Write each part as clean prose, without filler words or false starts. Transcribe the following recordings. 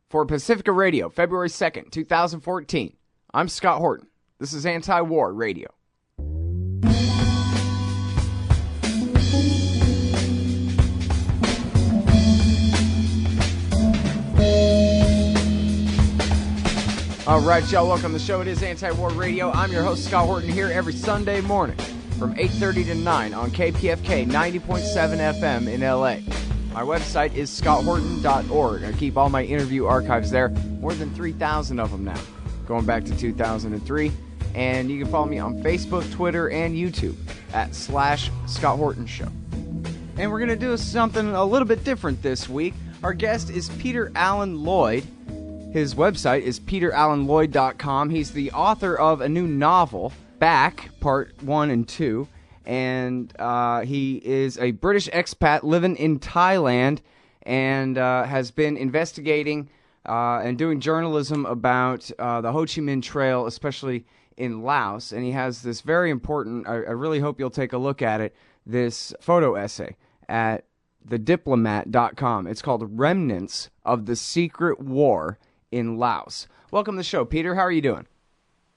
For Pacifica Radio, February 2nd, 2014. I'm Scott Horton. This is Anti-War Radio. All right, y'all, welcome to the show. It is Anti-War Radio. I'm your host, Scott Horton, here every Sunday morning from 8:30 to 9 on KPFK 90.7 FM in L.A. My website is scotthorton.org. I keep all my interview archives there, more than 3,000 of them now, going back to 2003. And you can follow me on Facebook, Twitter, and YouTube at /Scott Horton Show. And we're going to do something a little bit different this week. Our guest is Peter Alan Lloyd. His website is peteralanlloyd.com. He's the author of a new novel, Back, Part 1 and 2. And he is a British expat living in Thailand and has been investigating and doing journalism about the Ho Chi Minh Trail, especially in Laos. And he has this very important, I really hope you'll take a look at it, this photo essay at thediplomat.com. It's called Remnants of the Secret War in Laos. Welcome to the show, Peter. How are you doing?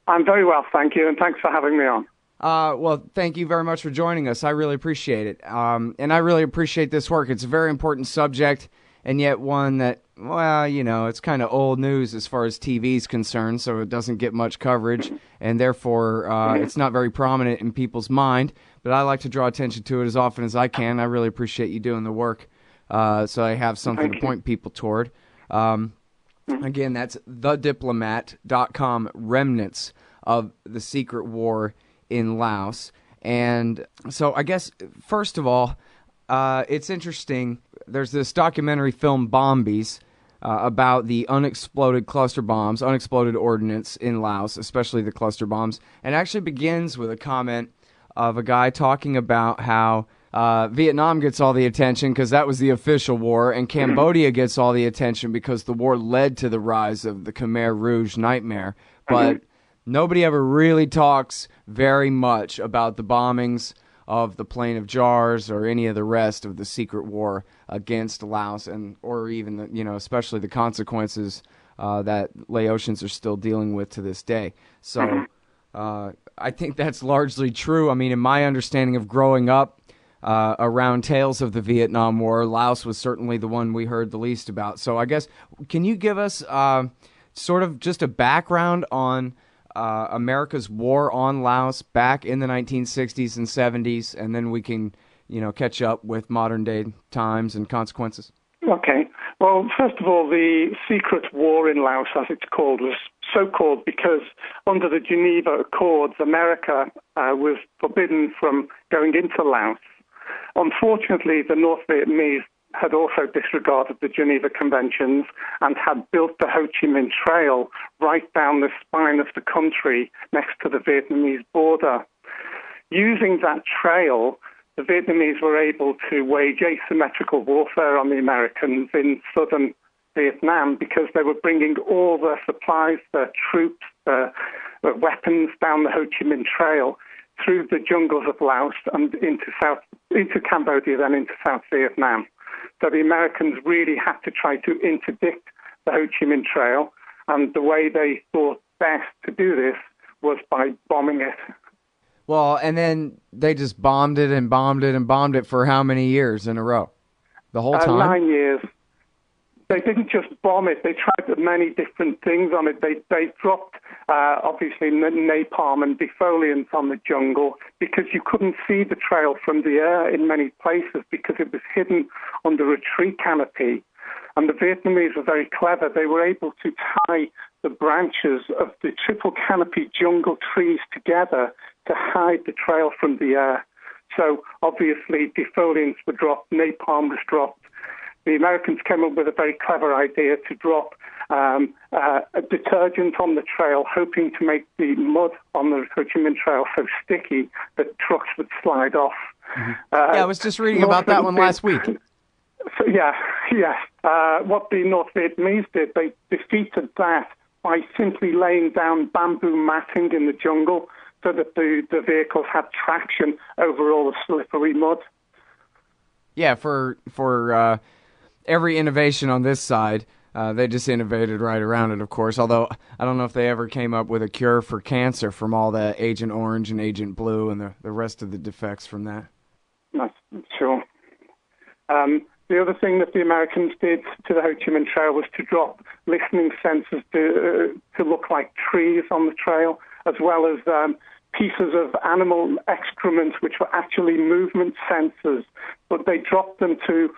I'm very well, thank you, and thanks for having me on. Well, thank you very much for joining us. I really appreciate it. And I really appreciate this work. It's a very important subject, and yet one that, well, you know, it's kind of old news as far as TV is concerned, so it doesn't get much coverage, and therefore it's not very prominent in people's mind. But I like to draw attention to it as often as I can. I really appreciate you doing the work, so I have something to point people toward. Again, that's thediplomat.com, Remnants of the Secret War in Laos. And so I guess, first of all, it's interesting. There's this documentary film, Bombies, about the unexploded cluster bombs, unexploded ordnance in Laos, especially the cluster bombs. And it actually begins with a comment of a guy talking about how Vietnam gets all the attention because that was the official war, and Cambodia gets all the attention because the war led to the rise of the Khmer Rouge nightmare. But nobody ever really talks very much about the bombings of the Plain of Jars or any of the rest of the secret war against Laos, and or even the, you know, especially the consequences that Laotians are still dealing with to this day. So I think that's largely true. I mean, in my understanding of growing up around tales of the Vietnam War, Laos was certainly the one we heard the least about. So I guess, can you give us sort of just a background on America's war on Laos back in the 1960s and 70s, and then we can, you know, catch up with modern day times and consequences? Okay. Well, first of all, the secret war in Laos, as it's called, was so called because under the Geneva Accords, America was forbidden from going into Laos. Unfortunately, the North Vietnamese had also disregarded the Geneva Conventions and had built the Ho Chi Minh Trail right down the spine of the country next to the Vietnamese border. Using that trail, the Vietnamese were able to wage asymmetrical warfare on the Americans in southern Vietnam because they were bringing all their supplies, their troops, their weapons down the Ho Chi Minh Trail through the jungles of Laos and into Cambodia, then into South Vietnam. So the Americans really had to try to interdict the Ho Chi Minh Trail, and the way they thought best to do this was by bombing it. Well, and then they just bombed it and bombed it and bombed it for how many years in a row? The whole time? 9 years. They didn't just bomb it. They tried many different things on it. They dropped, obviously, napalm and defoliants on the jungle because you couldn't see the trail from the air in many places because it was hidden under a tree canopy. And the Vietnamese were very clever. They were able to tie the branches of the triple canopy jungle trees together to hide the trail from the air. So, obviously, defoliants were dropped, napalm was dropped. The Americans came up with a very clever idea to drop a detergent on the trail, hoping to make the mud on the Ho Chi Minh Trail so sticky that trucks would slide off. I was just reading about that one last week. So, what the North Vietnamese did, they defeated that by simply laying down bamboo matting in the jungle so that the vehicles had traction over all the slippery mud. Yeah, for every innovation on this side, They just innovated right around it, of course, although I don't know if they ever came up with a cure for cancer from all the Agent Orange and Agent Blue and the rest of the defects from that. Not sure. The other thing that the Americans did to the Ho Chi Minh Trail was to drop listening sensors to look like trees on the trail, as well as pieces of animal excrement, which were actually movement sensors, but they dropped them to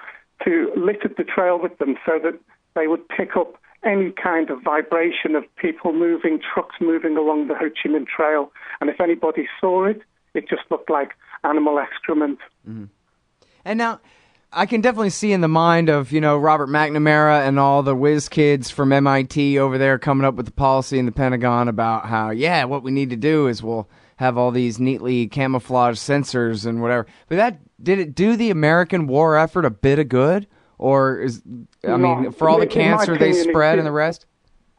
litter the trail with them so that they would pick up any kind of vibration of people moving, trucks moving along the Ho Chi Minh Trail. And if anybody saw it, it just looked like animal excrement. Mm-hmm. And now, I can definitely see in the mind of, Robert McNamara and all the whiz kids from MIT over there coming up with the policy in the Pentagon about how, what we need to do is we'll have all these neatly camouflaged sensors and whatever. But did it do the American war effort a bit of good? Or for all the cancer they spread and the rest?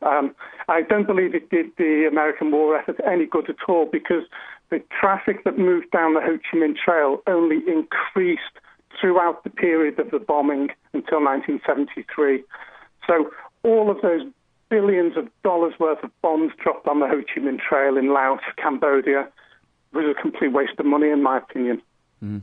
I don't believe it did the American war effort any good at all, because the traffic that moved down the Ho Chi Minh Trail only increased throughout the period of the bombing until 1973. So all of those billions of dollars worth of bombs dropped on the Ho Chi Minh Trail in Laos, Cambodia, was a complete waste of money, in my opinion. Mm.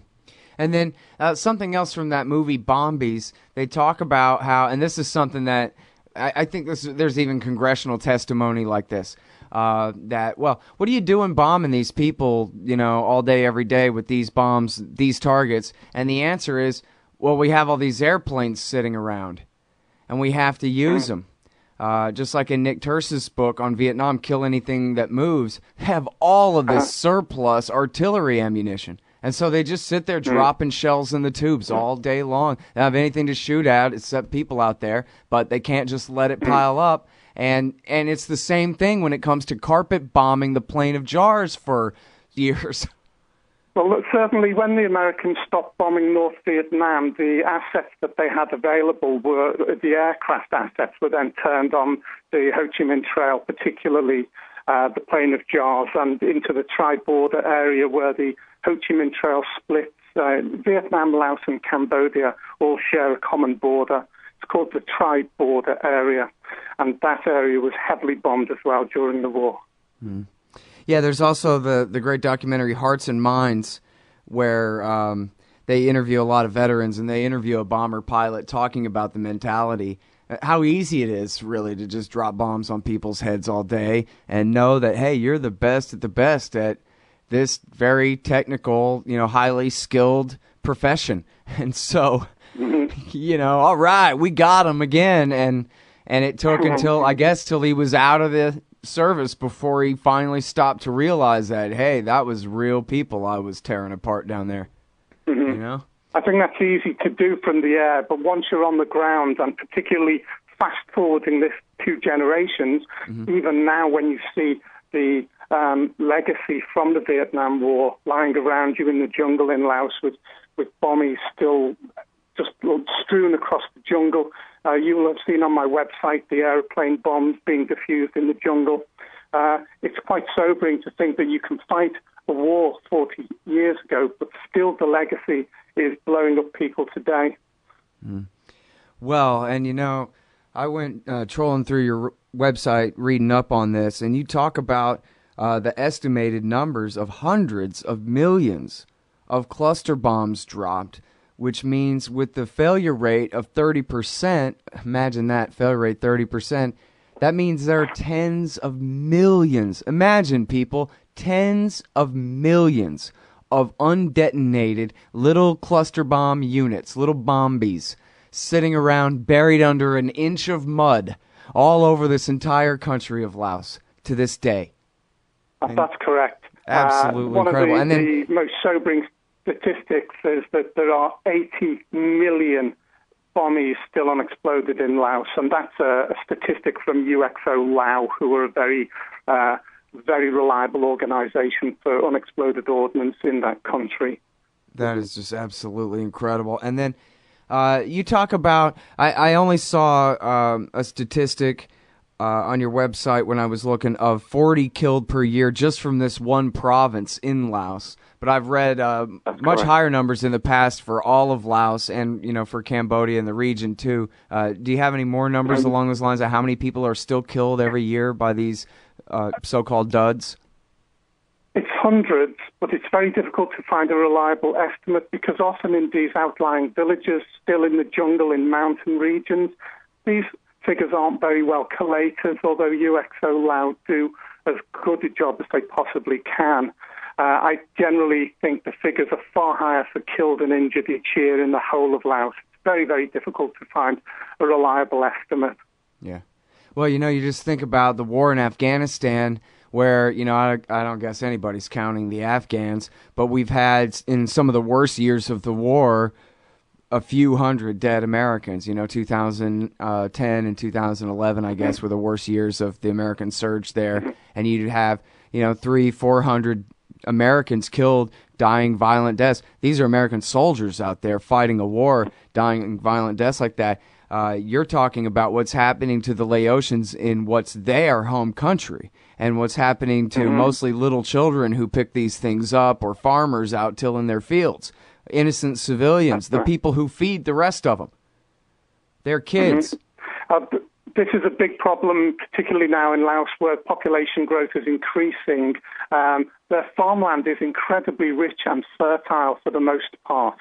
And then something else from that movie, Bombies, they talk about how, and this is something that I think there's even congressional testimony like this, what are you doing bombing these people, all day, every day with these bombs, these targets? And the answer is, well, we have all these airplanes sitting around, and we have to use them. Just like in Nick Turse's book on Vietnam, Kill Anything That Moves, have all of this surplus artillery ammunition. And so they just sit there dropping shells in the tubes all day long. They don't have anything to shoot at except people out there, but they can't just let it pile up. And it's the same thing when it comes to carpet bombing the Plain of Jars for years. Well, look, certainly when the Americans stopped bombing North Vietnam, the assets that they had available the aircraft assets were then turned on the Ho Chi Minh Trail, particularly the Plain of Jars, and into the tri-border area where the Ho Chi Minh Trail splits. Vietnam, Laos, and Cambodia all share a common border. It's called the tri-border area, and that area was heavily bombed as well during the war. Mm. Yeah, there's also the great documentary Hearts and Minds, where they interview a lot of veterans, and they interview a bomber pilot talking about the mentality, how easy it is really to just drop bombs on people's heads all day and know that, hey, you're the best at this very technical, highly skilled profession. And so, all right, we got him again. And it took till he was out of the service before he finally stopped to realize that, hey, that was real people I was tearing apart down there. Mm-hmm. I think that's easy to do from the air, but once you're on the ground, and particularly fast-forwarding this 2 generations, even now when you see the legacy from the Vietnam War lying around you in the jungle in Laos with bombies still just strewn across the jungle. You will have seen on my website the airplane bombs being diffused in the jungle. It's quite sobering to think that you can fight a war 40 years ago, but still the legacy is blowing up people today. Mm. Well, and I went trolling through your website, reading up on this, and you talk about the estimated numbers of hundreds of millions of cluster bombs dropped, which means with the failure rate of 30%, imagine that, failure rate 30%, that means there are tens of millions, imagine people, tens of millions of undetonated little cluster bomb units, little bombies, sitting around buried under an inch of mud all over this entire country of Laos to this day. That's correct. Absolutely incredible. One of the most sobering statistics is that there are 80 million bombies still unexploded in Laos, and that's a statistic from UXO Lao, who are a very, very reliable organization for unexploded ordnance in that country. That is just absolutely incredible. And then you talk about, I only saw a statistic on your website when I was looking of 40 killed per year just from this one province in Laos. But I've read much higher numbers in the past for all of Laos and, for Cambodia and the region too. Do you have any more numbers along those lines of how many people are still killed every year by these so-called duds? It's hundreds, but it's very difficult to find a reliable estimate because often in these outlying villages, still in the jungle in mountain regions, these figures aren't very well collated, although UXO Lao do as good a job as they possibly can. I generally think the figures are far higher for killed and injured each year in the whole of Laos. It's very, very difficult to find a reliable estimate. Yeah. Well, you just think about the war in Afghanistan where, I don't guess anybody's counting the Afghans, but we've had, in some of the worst years of the war, a few hundred dead Americans. 2010 and 2011, I guess, were the worst years of the American surge there. And you'd have, 300-400 Americans killed, dying violent deaths. These are American soldiers out there fighting a war, dying violent deaths like that. You're talking about what's happening to the Laotians in what's their home country and what's happening to mostly little children who pick these things up or farmers out tilling their fields. Innocent civilians, the people who feed the rest of them. They're kids. This is a big problem, particularly now in Laos where population growth is increasing. Their farmland is incredibly rich and fertile for the most part.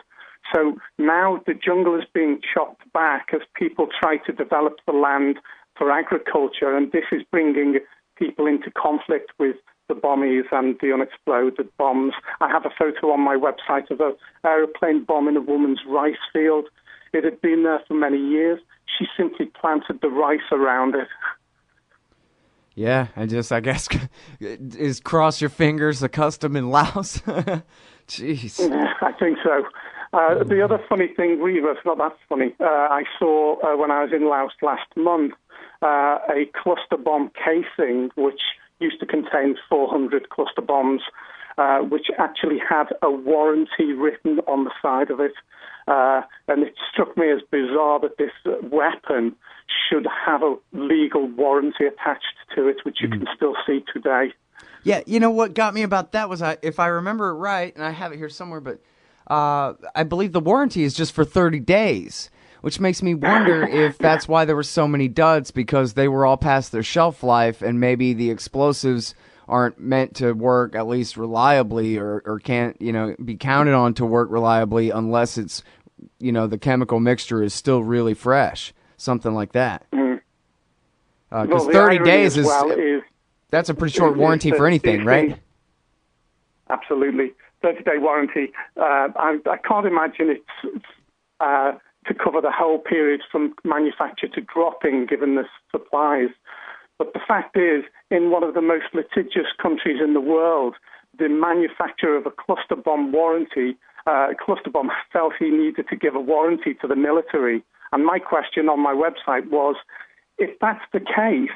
So now the jungle is being chopped back as people try to develop the land for agriculture, and this is bringing people into conflict with the bombies and the unexploded bombs. I have a photo on my website of an aeroplane bomb in a woman's rice field. It had been there for many years. She simply planted the rice around it. Yeah, I guess, is cross your fingers a custom in Laos? Jeez. Yeah, I think so. The other funny thing, it's not that funny, I saw when I was in Laos last month, a cluster bomb casing which used to contain 400 cluster bombs, which actually had a warranty written on the side of it. And it struck me as bizarre that this weapon should have a legal warranty attached to it, which you can still see today. Yeah, what got me about that was, if I remember it right, and I have it here somewhere, but I believe the warranty is just for 30 days, which makes me wonder if that's why there were so many duds, because they were all past their shelf life, and maybe the explosives aren't meant to work at least reliably or can't, be counted on to work reliably unless it's, the chemical mixture is still really fresh, something like that. Because 30 days is that's a pretty short warranty for anything, right? Absolutely. 30-day warranty. I can't imagine it's to cover the whole period from manufacture to dropping, given the supplies. But the fact is, in one of the most litigious countries in the world, the manufacturer of a cluster bomb felt he needed to give a warranty to the military. And my question on my website was, if that's the case,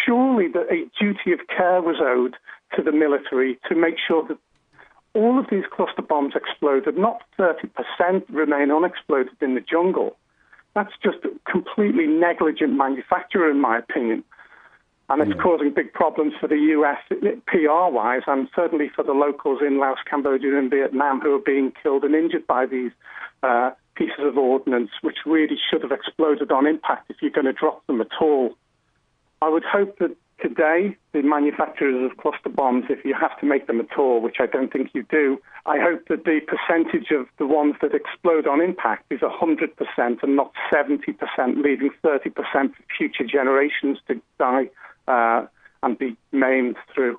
surely a duty of care was owed to the military to make sure that all of these cluster bombs exploded, not 30% remain unexploded in the jungle. That's just completely negligent manufacture, in my opinion. And it's causing big problems for the U.S. PR-wise, and certainly for the locals in Laos, Cambodia, and Vietnam who are being killed and injured by these pieces of ordnance, which really should have exploded on impact if you're going to drop them at all. I would hope that today, the manufacturers of cluster bombs, if you have to make them at all, which I don't think you do, I hope that the percentage of the ones that explode on impact is 100% and not 70%, leaving 30% for future generations to die and be maimed through.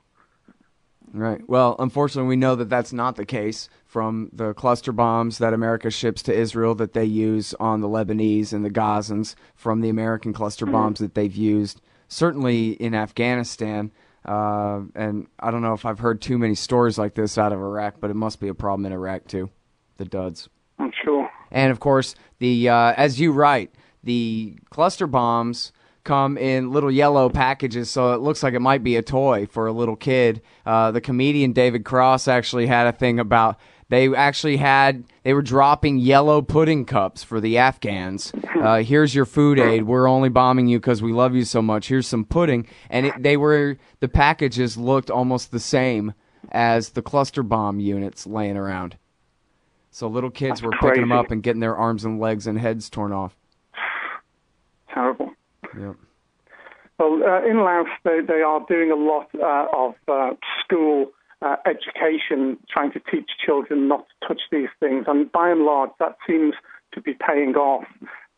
Right. Well, unfortunately, we know that that's not the case from the cluster bombs that America ships to Israel that they use on the Lebanese and the Gazans, from the American cluster bombs that they've used, certainly in Afghanistan. And I don't know if I've heard too many stories like this out of Iraq, but it must be a problem in Iraq, too, the duds. I'm sure. And, of course, the as you write, the cluster bombs come in little yellow packages, so it looks like it might be a toy for a little kid. The comedian David Cross actually had a thing about They were dropping yellow pudding cups for the Afghans. Here's your food aid. We're only bombing you because we love you so much. Here's some pudding. And the packages looked almost the same as the cluster bomb units laying around. So little kids were picking them up and getting their arms and legs and heads torn off. Terrible. Yep. Well, in Laos, they are doing a lot of school education, trying to teach children not to touch these things. And by and large, that seems to be paying off.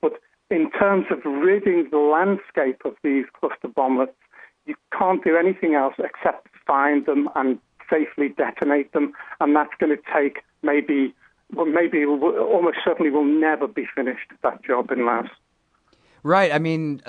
But in terms of ridding the landscape of these cluster bomblets, you can't do anything else except find them and safely detonate them. And that's going to take maybe almost certainly will never be finished, that job in Laos. Right. I mean,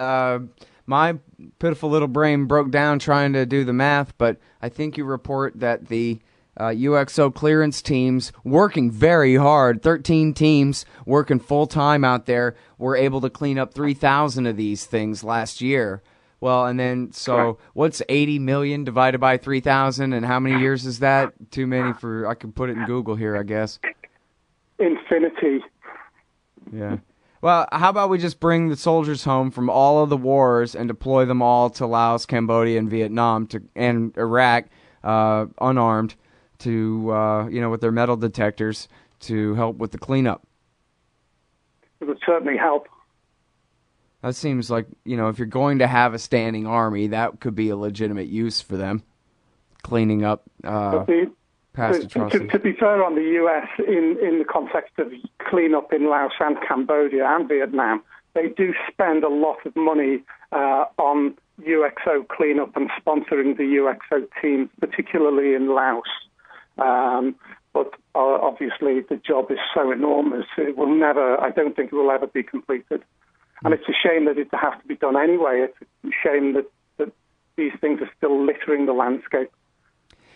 my pitiful little brain broke down trying to do the math, but I think you report that the UXO clearance teams working very hard, 13 teams working full-time out there, were able to clean up 3,000 of these things last year. Well, and then, so what's 80 million divided by 3,000, and how many years is that? Too many I could put it in Google here, I guess. Infinity. Yeah. Well, how about we just bring the soldiers home from all of the wars and deploy them all to Laos, Cambodia, and Vietnam and Iraq, unarmed, to with their metal detectors to help with the cleanup. It would certainly help. That seems like, if you're going to have a standing army, that could be a legitimate use for them, cleaning up past atrocities. To be fair on the U.S., in the context of cleanup in Laos and Cambodia and Vietnam, they do spend a lot of money on UXO cleanup and sponsoring the UXO teams, particularly in Laos. But obviously the job is so enormous, I don't think it will ever be completed. And it's a shame that it has to be done anyway. It's a shame that these things are still littering the landscape.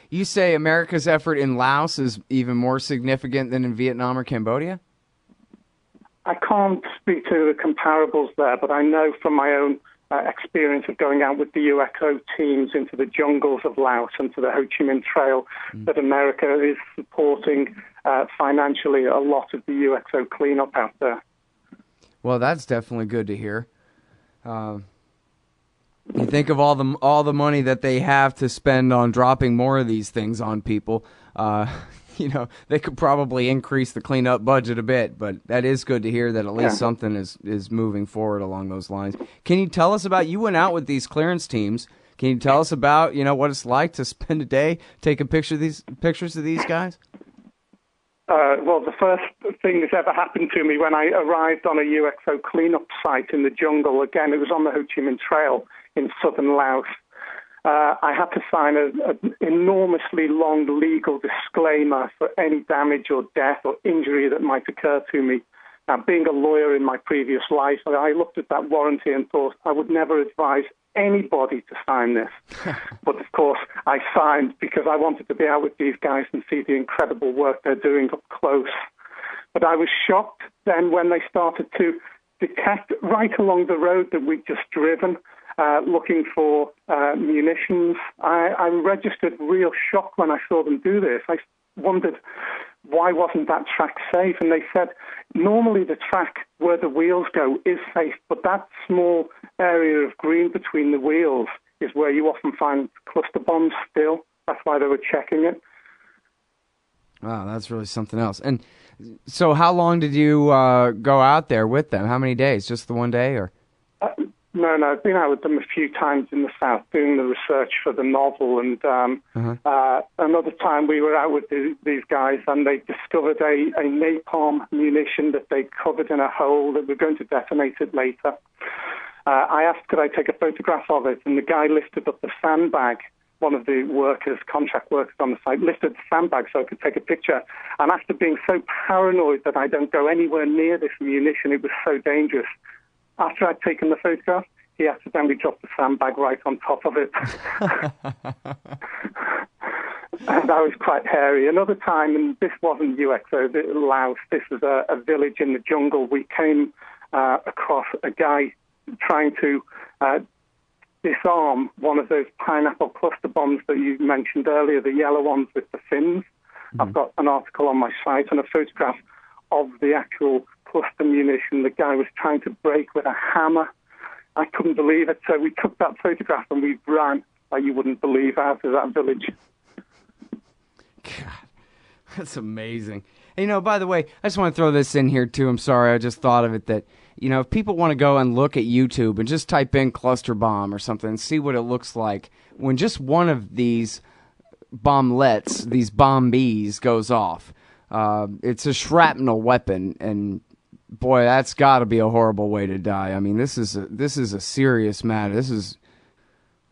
You say America's effort in Laos is even more significant than in Vietnam or Cambodia? I can't speak to the comparables there, but I know from my own experience of going out with the UXO teams into the jungles of Laos and to the Ho Chi Minh Trail that America is supporting financially a lot of the UXO cleanup out there. Well, that's definitely good to hear. You think of all the money that they have to spend on dropping more of these things on people. They could probably increase the cleanup budget a bit, but that is good to hear that at least something is moving forward along those lines. Can you tell us about, you went out with these clearance teams. Can you tell us about, what it's like to spend a day taking pictures of these guys? Well, the first thing that's ever happened to me when I arrived on a UXO cleanup site in the jungle, again, it was on the Ho Chi Minh Trail in southern Laos. I had to sign an enormously long legal disclaimer for any damage or death or injury that might occur to me. Now, being a lawyer in my previous life, I looked at that warranty and thought I would never advise anybody to sign this. But, of course, I signed because I wanted to be out with these guys and see the incredible work they're doing up close. But I was shocked then when they started to detect right along the road that we'd just driven, looking for munitions. I registered real shock when I saw them do this. I wondered, why wasn't that track safe? And they said, normally the track where the wheels go is safe, but that small area of green between the wheels is where you often find cluster bombs still. That's why they were checking it. Wow, that's really something else. And so how long did you go out there with them? How many days? Just the one day? Or? No, I've been out with them a few times in the south doing the research for the novel. And another time we were out with these guys and they discovered a napalm munition that they covered in a hole that we're going to detonate it later. I asked could I take a photograph of it, and the guy lifted up the sandbag. One of the contract workers on the site, lifted the sandbag so I could take a picture. And after being so paranoid that I don't go anywhere near this munition, it was so dangerous. After I'd taken the photograph, he accidentally dropped the sandbag right on top of it. And that was quite hairy. Another time, and this wasn't UXO, Laos, this was a village in the jungle. We came across a guy trying to disarm one of those pineapple cluster bombs that you mentioned earlier, the yellow ones with the fins. I've got an article on my site and a photograph of the actual cluster munition the guy was trying to break with a hammer. I couldn't believe it. So we took that photograph and we ran, like you wouldn't believe, out of that village. God, that's amazing. And, by the way, I just want to throw this in here, too. I'm sorry, I just thought of it that, if people want to go and look at YouTube and just type in cluster bomb or something and see what it looks like when just one of these bomblets, these bombies, goes off. It's a shrapnel weapon, and boy, that's got to be a horrible way to die. I mean, this is a serious matter. This is.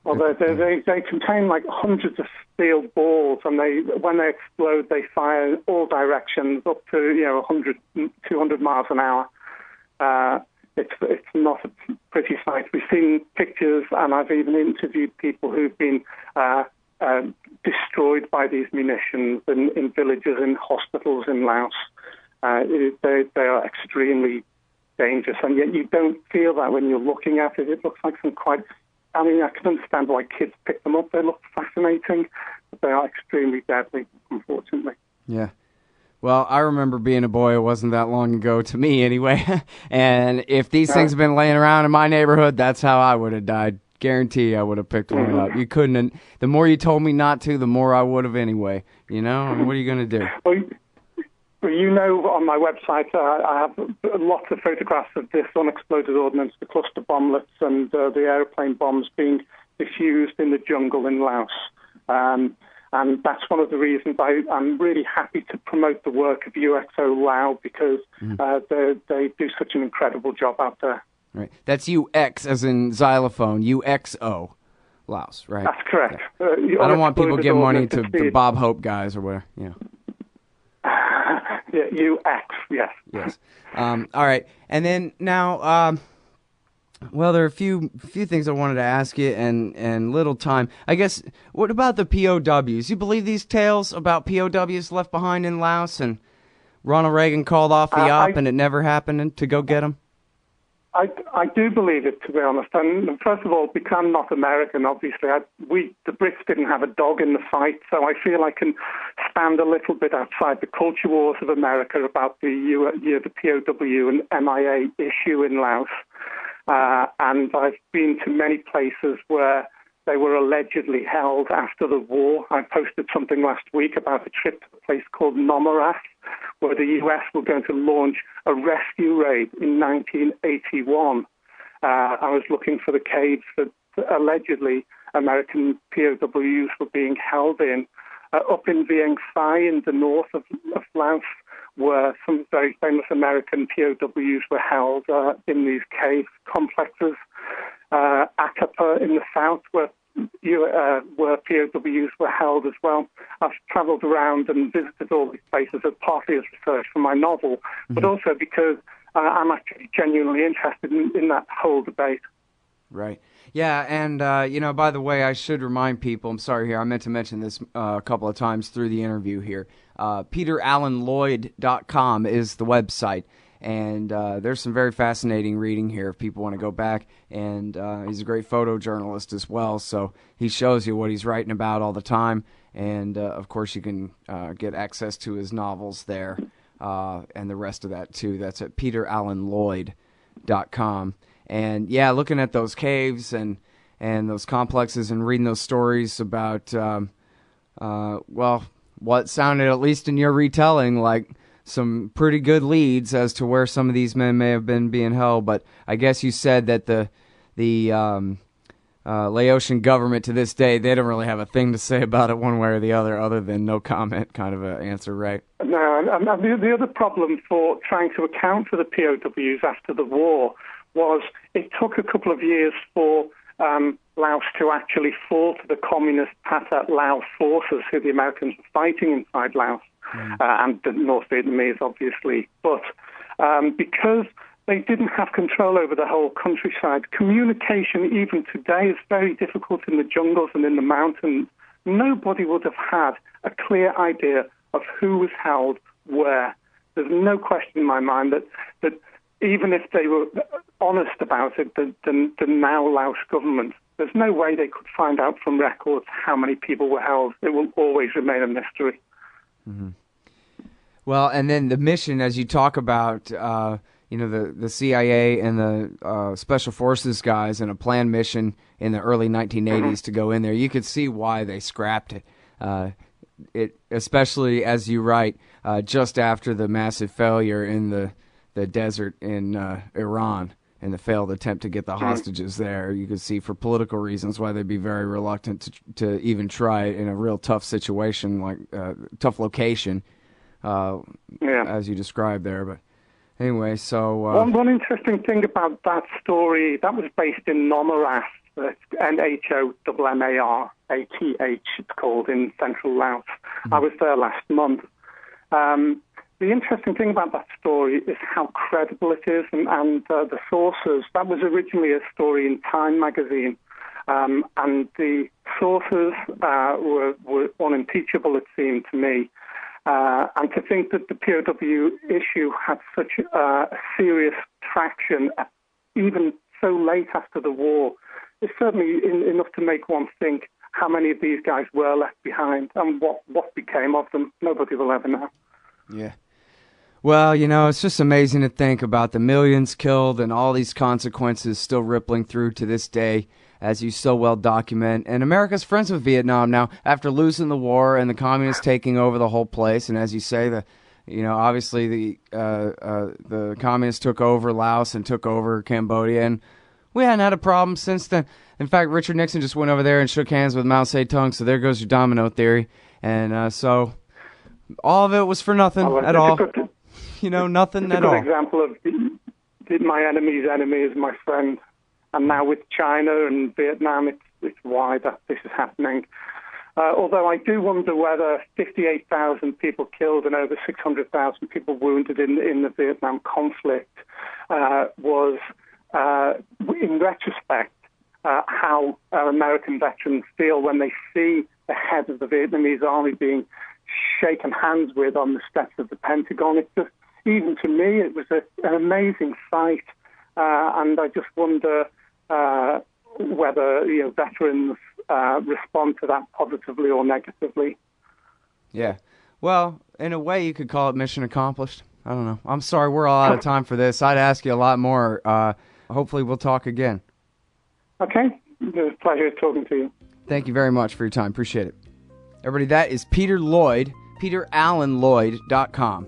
Well, they contain like hundreds of steel balls, and when they explode, they fire in all directions up to 100, 200 miles an hour. It's not a pretty sight. We've seen pictures, and I've even interviewed people who've been destroyed by these munitions in villages, in hospitals in Laos. They are extremely dangerous, and yet you don't feel that when you're looking at it. It looks like some quite. I mean, I can understand why kids pick them up. They look fascinating, but they are extremely deadly, unfortunately. Yeah. Well, I remember being a boy. It wasn't that long ago, to me anyway. And if these things have been laying around in my neighborhood, that's how I would have died. Guarantee I would have picked one up. You couldn't. The more you told me not to, the more I would have anyway. I mean, what are you going to do? Well, on my website, I have lots of photographs of this unexploded ordnance, the cluster bomblets, and the aeroplane bombs being diffused in the jungle in Laos. And that's one of the reasons I'm really happy to promote the work of UXO Lao, because they do such an incredible job out there. Right. That's UX as in xylophone, UXO Laos, right? That's correct. Yeah. I don't want people giving money to the Bob Hope guys or whatever. Yeah, UX, yes. Yes. All right. And then now, there are a few things I wanted to ask you, and little time. I guess, what about the POWs? You believe these tales about POWs left behind in Laos, and Ronald Reagan called off the op, and it never happened to go get them? I do believe it, to be honest. And first of all, because I'm not American, obviously, the Brits didn't have a dog in the fight, so I feel I can stand a little bit outside the culture wars of America about the POW and MIA issue in Laos. And I've been to many places where they were allegedly held after the war. I posted something last week about a trip to a place called Nomorath, where the US were going to launch a rescue raid in 1981. I was looking for the caves that allegedly American POWs were being held in. Up in Vieng Sai in the north of Laos, where some very famous American POWs were held in these cave complexes. Akapa in the south, where POWs were held as well. I've travelled around and visited all these places as partly as research for my novel, but also because I'm actually genuinely interested in that whole debate. Right. Yeah, and, by the way, I should remind people, I'm sorry here, I meant to mention this a couple of times through the interview here. PeterAlanLloyd.com is the website. And there's some very fascinating reading here if people want to go back. And he's a great photojournalist as well, so he shows you what he's writing about all the time. And, of course, you can get access to his novels there and the rest of that, too. That's at PeterAlanLloyd.com. And, yeah, looking at those caves and those complexes and reading those stories about, what sounded, at least in your retelling, like some pretty good leads as to where some of these men may have been being held, but I guess you said that the Laotian government to this day, they don't really have a thing to say about it one way or the other than no comment kind of an answer, right? No, and the other problem for trying to account for the POWs after the war was it took a couple of years for Laos to actually fall to the communist Pathet Lao forces who the Americans were fighting inside Laos. And the North Vietnamese, obviously. But because they didn't have control over the whole countryside, communication even today is very difficult in the jungles and in the mountains. Nobody would have had a clear idea of who was held where. There's no question in my mind that even if they were honest about it, the now Laos government, there's no way they could find out from records how many people were held. It will always remain a mystery. Well, and then the mission, as you talk about, the CIA and the Special Forces guys and a planned mission in the early 1980s to go in there, you could see why they scrapped it. Especially, as you write, just after the massive failure in the desert in Iran and the failed attempt to get the hostages there. You could see for political reasons why they'd be very reluctant to even try it in a real tough situation, like tough location, as you described there. But anyway, so... One interesting thing about that story, that was based in Nommarath, Nhomarath, it's called, in central Laos. I was there last month. The interesting thing about that story is how credible it is, and the sources. That was originally a story in Time magazine, and the sources were unimpeachable, it seemed to me. And to think that the POW issue had such serious traction, even so late after the war, is certainly enough to make one think how many of these guys were left behind and what became of them. Nobody will ever know. Yeah. Well, it's just amazing to think about the millions killed and all these consequences still rippling through to this day, as you so well document. And America's friends with Vietnam now, after losing the war and the communists taking over the whole place. And as you say, obviously the communists took over Laos and took over Cambodia, and we hadn't had a problem since then. In fact, Richard Nixon just went over there and shook hands with Mao Zedong, so there goes your domino theory. And so all of it was for nothing at all. Nothing at all. It's a good example of my enemy's enemy is my friend. And now with China and Vietnam, it's why that this is happening. Although I do wonder whether 58,000 people killed and over 600,000 people wounded in the Vietnam conflict was, in retrospect, how American veterans feel when they see the head of the Vietnamese army being shaken hands with on the steps of the Pentagon. It's just, even to me, it was an amazing sight, and I just wonder whether veterans respond to that positively or negatively. Yeah. Well, in a way, you could call it mission accomplished. I don't know. I'm sorry, we're all out of time for this. I'd ask you a lot more. Hopefully, we'll talk again. Okay. It was a pleasure talking to you. Thank you very much for your time. Appreciate it. Everybody, that is Peter Lloyd. PeterAlanLloyd.com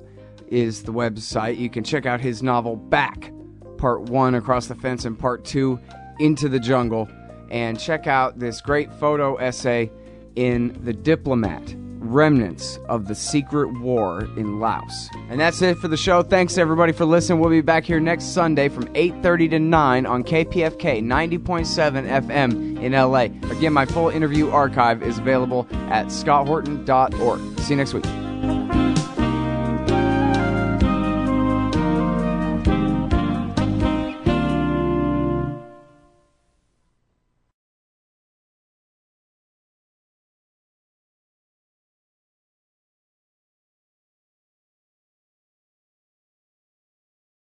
is the website. You can check out his novel Back, Part 1, Across the Fence, and Part 2, Into the Jungle. And check out this great photo essay in The Diplomat, Remnants of the Secret War in Laos. And that's it for the show. Thanks, everybody, for listening. We'll be back here next Sunday from 8:30 to 9 on KPFK 90.7 FM in LA. Again, my full interview archive is available at scotthorton.org. See you next week.